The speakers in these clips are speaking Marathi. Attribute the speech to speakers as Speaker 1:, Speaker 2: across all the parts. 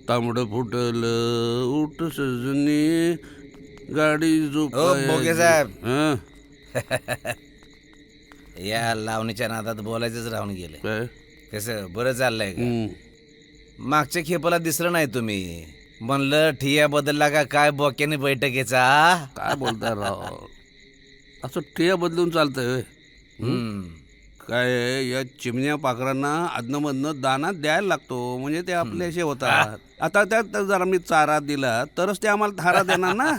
Speaker 1: तांबडं फुटल उठ सजनी गाडी
Speaker 2: बोगे साहेब.
Speaker 1: हं?
Speaker 2: या लावणीच्या नादात बोलायचंच राहून गेले.
Speaker 1: काय
Speaker 2: कसं बरं चाललंय का?
Speaker 1: हं.
Speaker 2: मागच्या खेपाला दिसलं नाही तुम्ही. म्हणलं ठिया बदलला का काय बोक्याने बैठकीचा?
Speaker 1: काय बोलताय राव, असं ठिया बदलून चालतंय होय? काय आहे, या चिमण्या पाखरांना अधनमधनं दाना द्यायला लागतो म्हणजे ते आपल्याशी होतात. आता त्यात जरा मी चारा दिला तरच ते आम्हाला थारा देणार ना.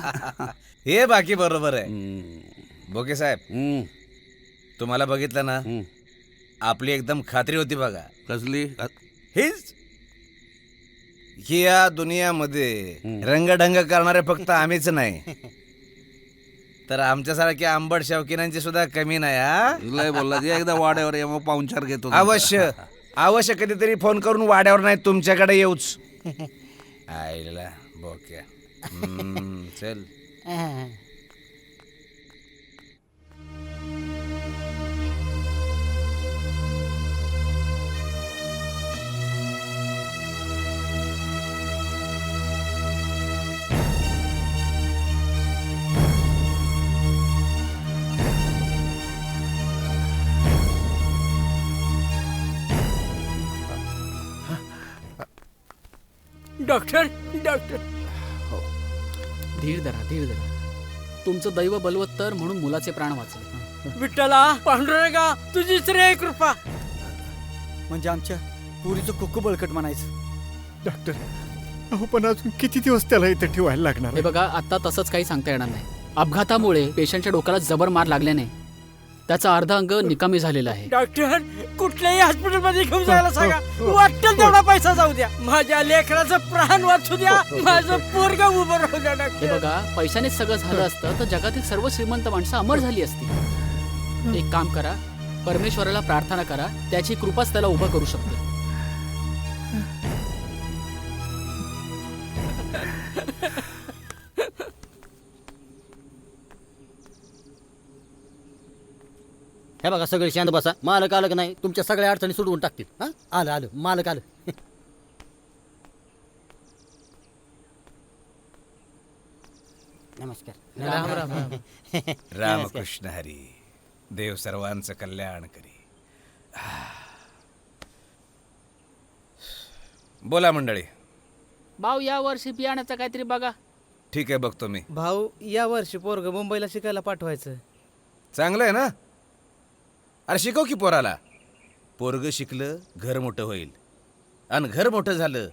Speaker 2: हे बाकी बरोबर आहे.
Speaker 1: हं.
Speaker 2: बोके साहेब,
Speaker 1: हं.
Speaker 2: तुम्हाला बघितलं ना,
Speaker 1: हं.
Speaker 2: आपली एकदम खात्री होती बघा.
Speaker 1: कसली
Speaker 2: हीच की या दुनियामध्ये रंगढंग करणारे फक्त आम्हीच नाही, तर आमच्यासारख्या आंबट शौकीनांची सुद्धा कमी नाही. हा,
Speaker 1: लय बोलला ते एकदा वाड्यावर ये, मग पाहुणचार घेतो.
Speaker 2: अवश्य अवश्य कधीतरी फोन करून वाड्यावर नाही तुमच्याकडे येऊच. आईला बोक्या. चल.
Speaker 3: डॉक्टर डॉक्टर
Speaker 4: धीर धरा धीर धरा. तुमचं दैव बलवत्तर म्हणून मुलाचे प्राण वाचले.
Speaker 3: विठ्ठला पांडुरंगा तुझी श्रेय कृपा.
Speaker 5: म्हणजे आमच्या पुरीचं कुक्कू बळकट म्हणायचं.
Speaker 6: डॉक्टर, अहो पण अजून किती दिवस त्याला इथे ठेवायला लागणार
Speaker 4: हे बघा, आता तसंच काही सांगता येणार नाही. अपघातामुळे पेशंटच्या डोक्याला जबर मार लागल्याने त्याचा अर्धा अंग निकामी झालेला आहे.
Speaker 3: डॉक्टर कुठल्याही हॉस्पिटल मध्ये घेऊन जायला सांगा. वाटेल तेवढा पैसा जाऊ द्या. माझ्या लेकराचं प्राण वाचू द्या. माझं पोरगा उभं राहू द्या.
Speaker 4: हे
Speaker 3: डॉक्टर
Speaker 4: बघा, पैशानेच सगळं झालं असतं तर जगातील सर्व श्रीमंत माणसं अमर झाली असती. एक काम करा, परमेश्वराला प्रार्थना करा, त्याची कृपाच त्याला उभं करू शकते.
Speaker 5: हे बघा, सगळे शांत बसा. मालक आलं की नाही तुमच्या सगळ्या अडचणी सोडवून टाकतील. हा, आलं आलं मालक आलं. नमस्कार.
Speaker 4: राम राम.
Speaker 2: रामकृष्ण हरी. देव सर्वांचं कल्याण करी. बोला मंडळी.
Speaker 4: भाऊ, या वर्षी बियाण्याचं काहीतरी बघा.
Speaker 2: ठीक आहे, बघतो मी.
Speaker 7: भाऊ, या वर्षी पोरग मुंबईला शिकायला पाठवायचं.
Speaker 2: चांगलं आहे ना. अरे शिकव की पोराला. पोरग शिकलं घर मोठं होईल, आणि घर मोठं झालं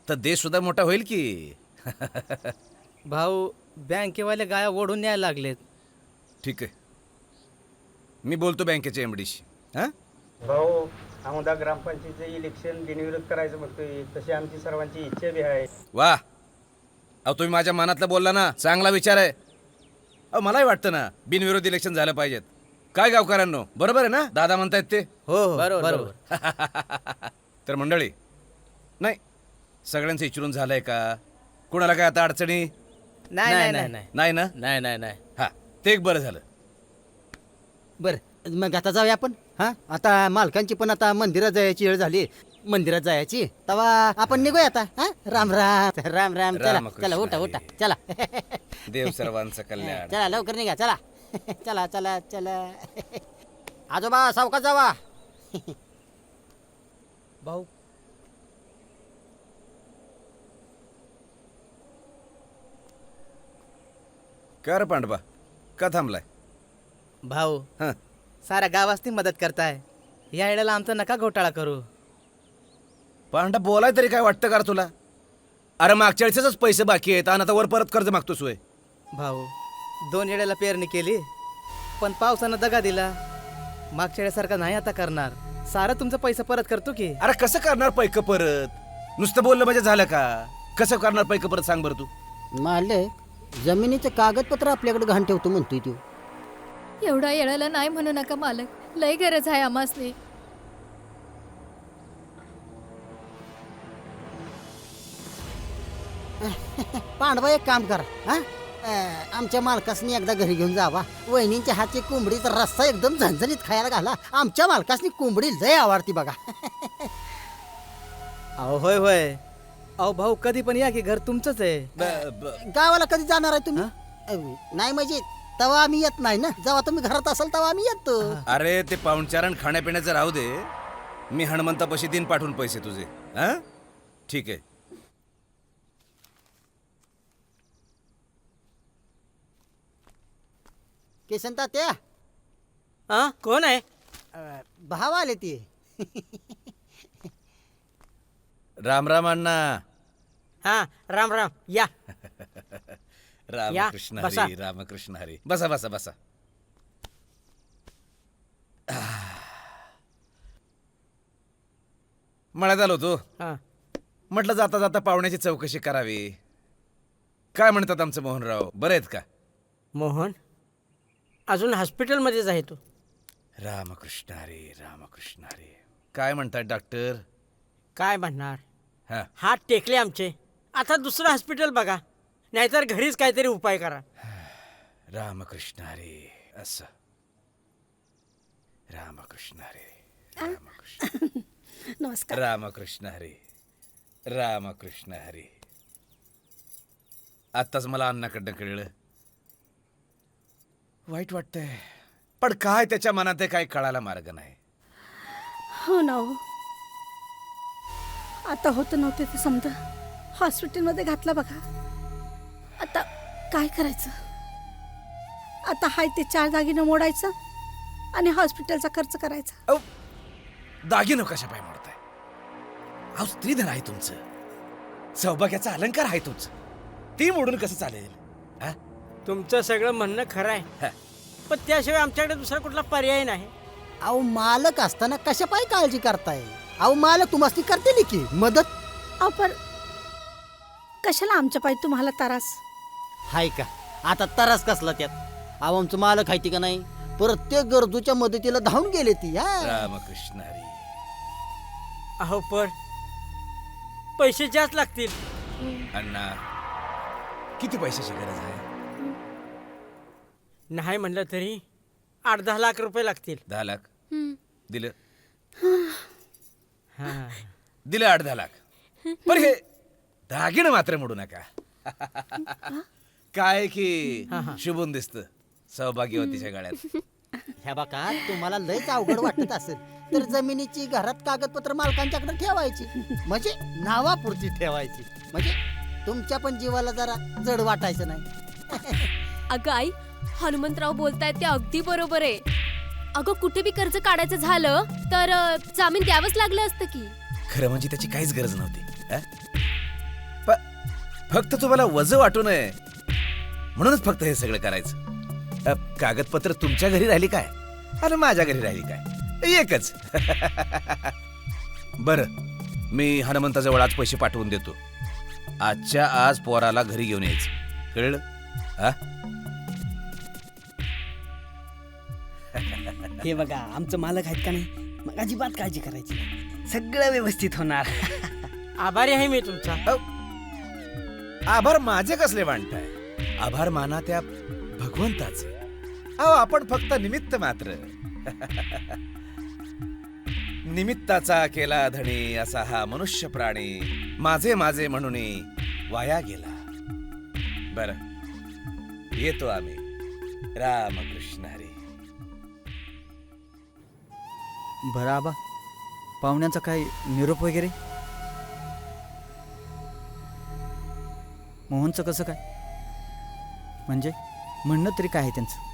Speaker 2: तर देश सुद्धा मोठा होईल की.
Speaker 7: भाऊ, बँकेवाले गाया ओढून न्यायला लागलेत.
Speaker 2: ठीक आहे, मी बोलतो बँकेच्या एमडीशी. हां,
Speaker 8: भाऊ, आमोदा ग्रामपंचायतीचं इलेक्शन बिनविरोध करायचं म्हणतोय. तशी आमची सर्वांची इच्छा बी आहे.
Speaker 2: वा. अहो तुम्ही माझ्या मनातलं बोलला ना, चांगला विचार आहे. अहो मलाही वाटतं ना बिनविरोध इलेक्शन झालं पाहिजेत. काय गावकऱ्यांनो, बरोबर आहे ना दादा म्हणतायत ते?
Speaker 7: हो बरोबर.
Speaker 2: तर मंडळी, नाही सगळ्यांचं विचारून झालंय का? कुणाला काय आता अडचणी
Speaker 7: नाही नाही नाही
Speaker 2: नाही ना?
Speaker 7: नाही नाही नाही.
Speaker 2: हा, ते एक बरं झालं.
Speaker 5: बरं, मग आता जाऊया आपण. हा, आता मालकांची पण आता मंदिरात जायची वेळ झाली. मंदिरात जायची तेव्हा आपण निघूया आता. हा, राम राम राम राम. चला
Speaker 2: रामकृष्ण
Speaker 5: चला, उठा उठा, चला.
Speaker 2: देव सर्वांचं कल्याण.
Speaker 5: चला लवकर निघा, चला. चला चला चला. आजोबा सावकाश जावा.
Speaker 7: भाऊ,
Speaker 2: कर पांडवा, का थांबलाय?
Speaker 7: भाऊ
Speaker 2: हं,
Speaker 7: साऱ्या गावासनी मदत करताय. या वेळेला आमचा नका घोटाळा करू.
Speaker 2: पांडा बोलाय तरी काय वाटतं का रे तुला? अरे मागच्या वेळेसच पैसे बाकी आहेत आणि आता वर परत कर्ज मागतोस होय.
Speaker 7: भाऊ, 2 वेळेला पेरणी केली पण पावसानं दगा दिला. मागच्या वेळेसारखा नाही आता करणार. सारा तुमचा पैसा परत करतो की.
Speaker 2: अरे कसं करणार पैक परत? नुसतं बोललं म्हणजे झालं का? कसं करणार पैक परत सांग बरं तू.
Speaker 5: मालक, जमिनीचं कागदपत्र आपल्याकडे घाण ठेवतो म्हणतोय तू.
Speaker 9: एवढा येळाला नाही म्हणू नका मालक. लय गरज आहे आम्हासनी.
Speaker 5: पांडवा, एक काम करा. हा, आमच्या मालकासनी एकदा घरी घेऊन जावा. वहिनींच्या हातची कोंबडीचा रस्सा एकदम झणझणीत खायला घाला. आमच्या मालकासनी कोंबडी लय आवडती बघा.
Speaker 7: अहो होय होय, अहो भाऊ कधी पण या की घर तुमचंच आहे.
Speaker 5: गावाला कधी जाणार आहे तुम्ही? नाही म्हणजे तेव्हा आम्ही येत नाही ना. जेव्हा तुम्ही घरात असाल तेव्हा आम्ही येतो.
Speaker 2: अरे ते पाहुणचारण खाण्यापिण्याचं राहू दे. मी हनुमंतापाशी दिन पाठवून पैसे तुझे. हा ठीक आहे.
Speaker 5: केसन तात्या
Speaker 3: हा कोण आहे?
Speaker 5: भाव आले ते.
Speaker 2: राम राम अण्णा.
Speaker 3: हा राम राम या.
Speaker 2: रामकृष्ण
Speaker 3: बसा.
Speaker 2: हरी रामकृष्ण हरी. बसा बसा बसा. मळ्यात आलो होतो.
Speaker 3: हा
Speaker 2: म्हटलं जाता जाता पाहुण्याची चौकशी करावी. काय म्हणतात आमचं मोहनराव, बरे आहेत का?
Speaker 3: मोहन अजून हॉस्पिटलमध्येच आहे तो.
Speaker 2: रामकृष्ण हरी रामकृष्ण हरी. काय म्हणतात डॉक्टर?
Speaker 3: काय म्हणणार,
Speaker 2: हा
Speaker 3: हात टेकले आमचे. आता दुसरं हॉस्पिटल बघा, नाहीतर घरीच काहीतरी उपाय करा.
Speaker 2: रामकृष्ण हरी. असं रामकृष्ण हरी रामकृष्ण.
Speaker 10: नमस्कार.
Speaker 2: रामकृष्ण हरी रामकृष्ण हरी. आत्ताच मला अण्णाकडनं कळलं. वाईट वाटतंय, पण काय त्याच्या मनात आहे काय कळायला मार्ग नाही.
Speaker 10: हो ना हो. आता होतं नव्हते ते समजा हॉस्पिटलमध्ये घातला बघा. आता काय करायचं? आता हाय ते 4 दागिनं मोडायचं आणि हॉस्पिटलचा खर्च करायचा.
Speaker 2: अहो, दागिनं कशा पाय मोडताय? अहो स्त्रीधन आहे तुमचं, सौभाग्याचा अलंकार आहे तुमचं, ती मोडून कसं चालेल? हा?
Speaker 3: तुमचं सगळं म्हणणं खरं आहे,
Speaker 2: हा.
Speaker 3: पण त्याशिवाय आमच्याकडे दुसरा कुठला पर्याय नाही.
Speaker 5: अहो मालक असताना कशा पाय काळजी करताय? अहो मालक तुम्हाला करते की मदत.
Speaker 10: अहो पण कशाला आमच्या पायी तुम्हाला त्रास?
Speaker 5: हाय का आता तरास कसला त्यात? अहो आमचं मालक हायती का नाही, प्रत्येक गरजूच्या मदतीला धावून गेले ती.
Speaker 2: रामकृष्ण हरी.
Speaker 3: अहो पण पैसे जास्त लागतील.
Speaker 2: अण्णा किती पैशाची गरज आहे?
Speaker 3: नाही म्हणलं तरी 8-10 लाख रुपये लागतील.
Speaker 2: 10 लाख दिलं.
Speaker 3: हा.
Speaker 2: दिलं 8-10 लाख. पण हे दागिनं मात्र मोडू नका. काय की शुभून दिसतं सौभाग्यवतीच्या गळ्यात.
Speaker 5: ह्या बघा तुम्हाला लयच अवघड वाटत असेल तर जमिनीची घरात कागदपत्र मालकांच्याकडे ठेवायची, म्हणजे नावापुरती ठेवायची, म्हणजे तुमच्या पण जीवाला जरा जड वाटायचं नाही.
Speaker 9: अगं आई, हनुमंतराव बोलतायत ते अगदी बरोबर आहे. अगं कुठे बी कर्ज काढायचं झालं तर जामीन द्यावंच लागलं असतं की.
Speaker 2: खरं म्हणजे त्याची काहीच गरज नव्हती. फक्त तुम्हाला वज वाटू नये म्हणूनच फक्त हे सगळं करायचं. कागदपत्र तुमच्या घरी राहिली काय आणि माझ्या घरी राहिली काय, एकच. बर, मी हनुमंताजवळ आज पैसे पाठवून देतो. आजच्या आज पोराला घरी घेऊन यायचं, कळलं? हा?
Speaker 7: हे बघा आमचं मालक आहेत का नाही, मग अजिबात काळजी करायची नाही. सगळं व्यवस्थित होणार.
Speaker 3: आभारी आहे मी तुमचा.
Speaker 2: आभार माझे कसले मांडताय? आभार माना त्या भगवंताचे. अहो आपण फक्त निमित्त मात्र. निमित्ताचा केला धणी असा हा मनुष्य प्राणी, माझे माझे म्हणून वाया गेला. बर, येतो आम्ही. रामकृष्ण हरी.
Speaker 7: बरं आबा, पाहुण्यांचा काय निरोप वगैरे? मोहनचं कसं काय, म्हणजे म्हणणं तरी काय आहे त्यांचं?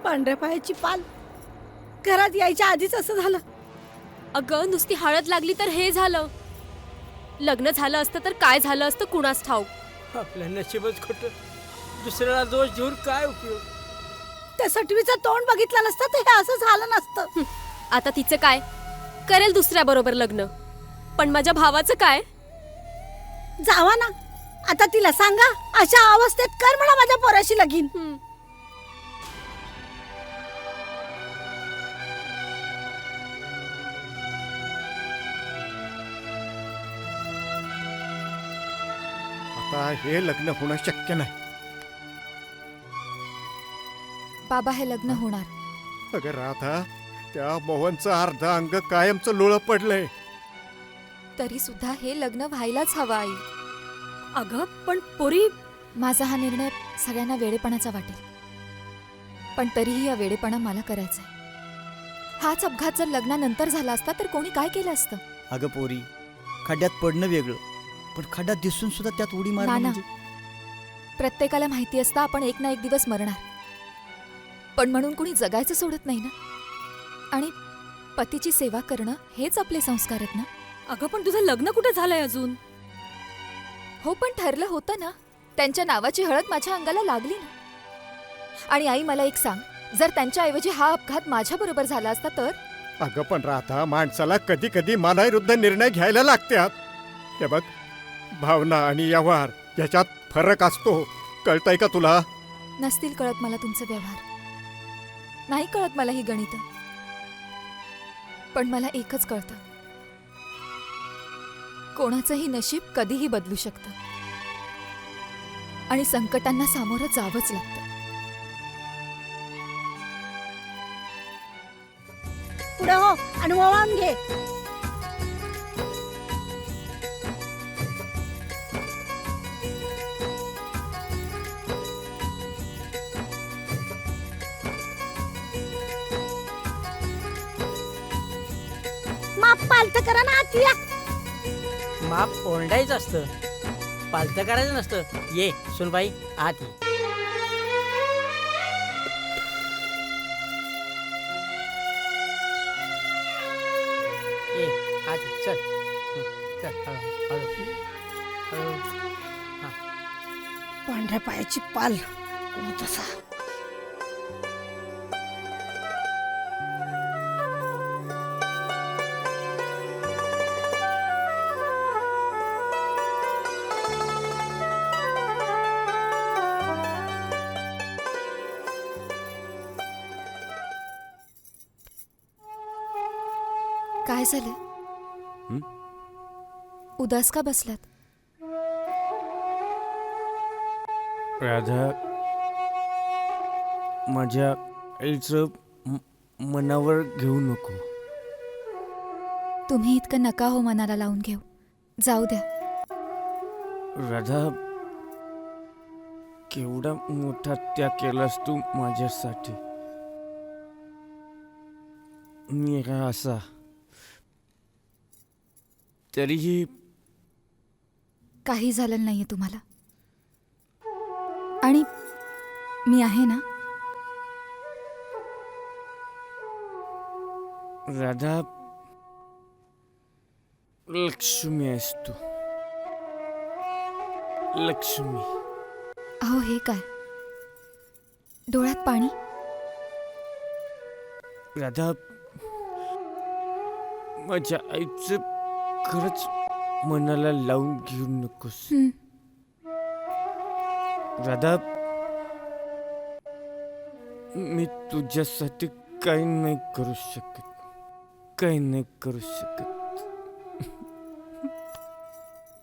Speaker 10: पांढऱ्या पायाची पाल घरात यायच्या आधीच असं झालं.
Speaker 9: अगं नुसती हळद लागली तर हे झालं. लग्न झालं असतं तर काय झालं असतं कुणास ठाऊक.
Speaker 3: आपलं नशीबच खोटं, दुसऱ्याला दोष देऊन काय उपयोग.
Speaker 10: त्या सटवीचं तोंड बघितलं नसतं तर हे असं झालं नसतं.
Speaker 9: आता तिचं काय, करेल दुसऱ्या बरोबर लग्न, पण माझ्या भावाचं काय?
Speaker 10: जावा ना आता तिला सांगा, अशा अवस्थेत कर म्हणा माझ्या पोराशी लगीन.
Speaker 6: आता हे लग्न होणं शक्य नाही.
Speaker 9: बाबा हे लग्न होणार.
Speaker 6: अगं राधा, त्या मोहनचं अर्ध अंग कायमचं लोळं पडलंय.
Speaker 11: तरी सुद्धा हे लग्न व्हायलाच हवं आई.
Speaker 10: अगं पण पोरी,
Speaker 11: माझा हा निर्णय सगळ्यांना वेडेपणाचा वाटेल, पण तरीही हा वेडेपणा मला करायचा आहे. हाच अपघात जर लग्नानंतर झाला असता तर कोणी काय केलं असतं?
Speaker 5: अगं पोरी, खड्ड्यात पडणं वेगळं, पण खड्ड्यात दिसून सुद्धा त्यात उडी मारणं
Speaker 11: नाना,
Speaker 5: म्हणजे
Speaker 11: प्रत्येकाला माहिती असतं आपण एक ना एक दिवस मरणार, पण म्हणून कुणी जगायचं सोडत नाही ना. आणि पतीची सेवा करणं हेच आपले संस्कार आहेत ना.
Speaker 10: अगं पण तुझं लग्न कुठे झालंय अजून?
Speaker 11: हो, पण ठरलं होतं ना. त्यांच्या नावाची हळद माझ्या अंगाला लागली ना. आणि आई मला एक सांग, जर त्यांच्याऐवजी हा अपघात माझ्या बरोबर झाला असता तर?
Speaker 6: अगं पण राधा, माणसाला कधी कधी मनाविरुद्ध निर्णय घ्यायला लागतात. हे बघ, भावना आणि व्यवहार याच्यात फरक असतो. कळतंय का तुला?
Speaker 11: नसतील कळत मला तुमचे व्यवहार, नाही कळत मला ही गणित, पण मला एकच कळतं, कोणाचंही नशीब कधीही बदलू शकतं आणि संकटांना सामोरं जावंच लागतं.
Speaker 10: पुढे हो आणि वळण घे. माप पालत करा ना आत या.
Speaker 3: माप ओरडायचं असतं, पालतं करायचं नसतं. ये सुनबाई आत ये. ये आत ये. चल चल हळू हळू हळू.
Speaker 10: पांढऱ्या पायाची पाल कोण तसा.
Speaker 11: काय झालं? उदास का बसलात?
Speaker 12: राधा, माझ्या आईचं मनावर घेऊ नको.
Speaker 11: तुम्ही इतकं नका हो मनाला लावून घेऊ. जाऊ द्या.
Speaker 12: राधा, केवढा मोठा त्याग केलास तू माझ्यासाठी. मी का असा, तरीही
Speaker 11: काही झालं नाहीये तुम्हाला, आणि मी आहे ना.
Speaker 12: राधा, लक्ष्मी आहेस तू, लक्ष्मी.
Speaker 11: अहो हे काय, डोळ्यात पाणी?
Speaker 12: राधा, माझ्या आईचं खरंच मनाला लावून घेऊ नकोस. राधा, मी तुझ्यासाठी काही नाही करू शकत, काही नाही करू शकत.